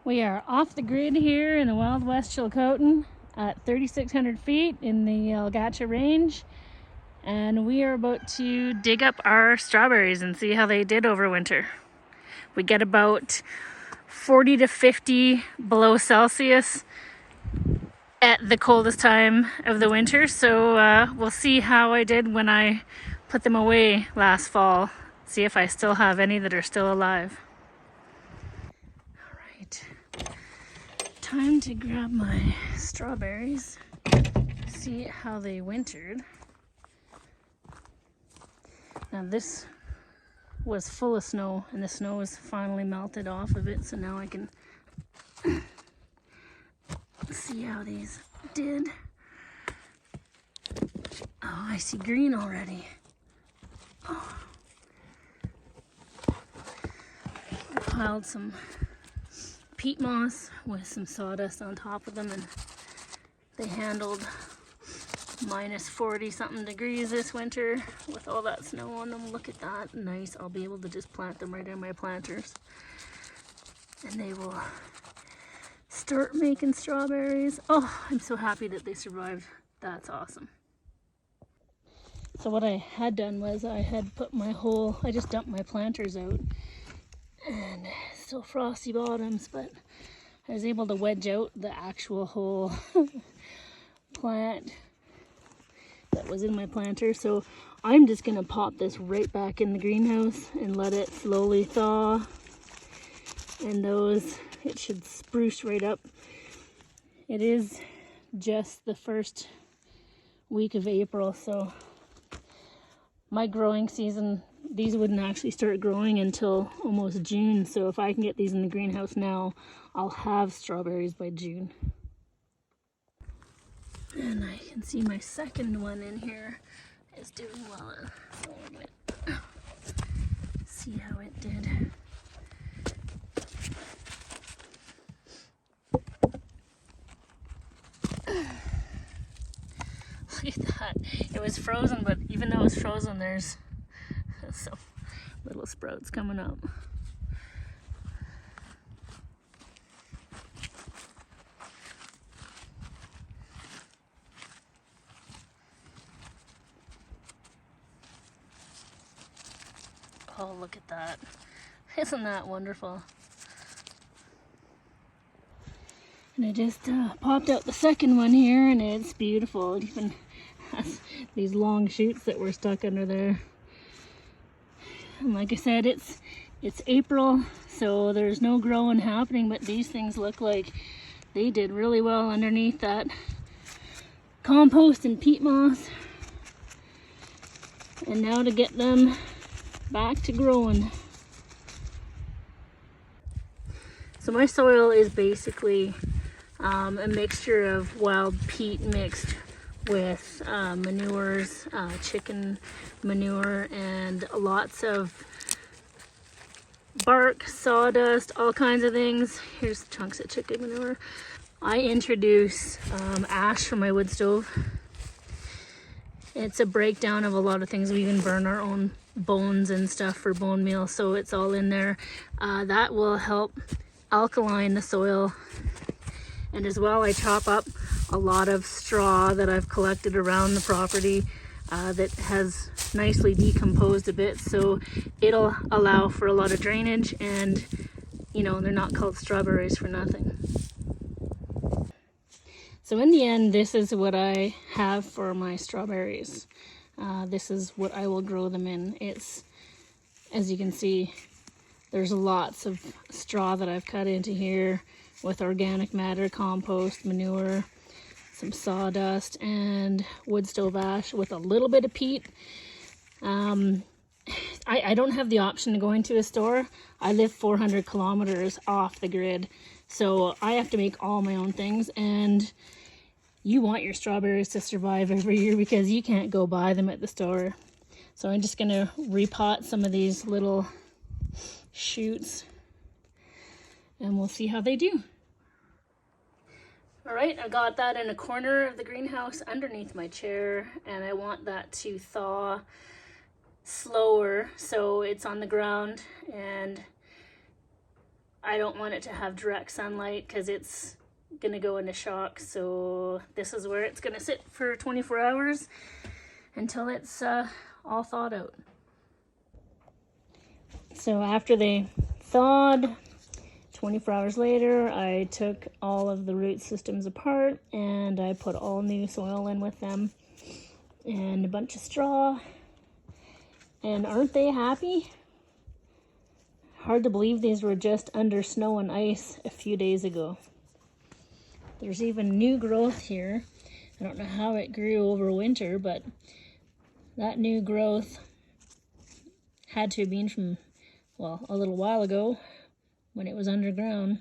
We are off the grid here in the Wild West Chilcotin at 3,600 feet in the Algacha Range, and we are about to dig up our strawberries and see how they did over winter. We get about 40 to 50 below Celsius at the coldest time of the winter, so we'll see how I did when I put them away last fall. See if I still have any that are still alive. All right. Time to grab my strawberries, see how they wintered. Now this was full of snow, and the snow has finally melted off of it, so now I can see how these did. Oh, I see green already. Oh. I piled some peat moss with some sawdust on top of them, and they handled minus 40 something degrees this winter with all that snow on them. Look at that, nice. I'll be able to just plant them right in my planters and they will start making strawberries. Oh, I'm so happy that they survived. That's awesome. So what I had done was I just dumped my planters out, and still frosty bottoms, but I was able to wedge out the actual whole plant that was in my planter. So I'm just gonna pop this right back in the greenhouse and let it slowly thaw, and it should spruce right up. It is just the first week of April, so my growing season, these wouldn't actually start growing until almost June. So if I can get these in the greenhouse now, I'll have strawberries by June. And I can see my second one in here is doing well. So we're gonna see how it did. Look at that. It was frozen, but even though it's frozen, there's some little sprouts coming up. Oh, look at that. Isn't that wonderful? And I just popped out the second one here, and it's beautiful. It even has these long shoots that were stuck under there. And like I said, it's April, so there's no growing happening, but these things look like they did really well underneath that compost and peat moss. And now to get them back to growing. So my soil is basically a mixture of wild peat mixed with manures, chicken manure, and lots of bark, sawdust, all kinds of things. Here's chunks of chicken manure. I introduce ash from my wood stove. It's a breakdown of a lot of things. We even burn our own bones and stuff for bone meal, so it's all in there. That will help alkaline the soil. And as well, I chop up a lot of straw that I've collected around the property that has nicely decomposed a bit, so it'll allow for a lot of drainage, and you know, they're not called strawberries for nothing. So in the end, this is what I have for my strawberries. This is what I will grow them in. It's, as you can see, there's lots of straw that I've cut into here with organic matter, compost, manure, some sawdust, and wood stove ash with a little bit of peat. I don't have the option to go into a store. I live 400 kilometers off the grid, so I have to make all my own things, and you want your strawberries to survive every year because you can't go buy them at the store. So I'm just gonna repot some of these little shoots and we'll see how they do. All right, I got that in a corner of the greenhouse underneath my chair, and I want that to thaw slower, so it's on the ground, and I don't want it to have direct sunlight because it's gonna go into shock. So this is where it's gonna sit for 24 hours until it's all thawed out. So after they thawed, 24 hours later, I took all of the root systems apart and I put all new soil in with them and a bunch of straw. And aren't they happy? Hard to believe these were just under snow and ice a few days ago. There's even new growth here. I don't know how it grew over winter, but that new growth had to have been from, well, a little while ago when it was underground.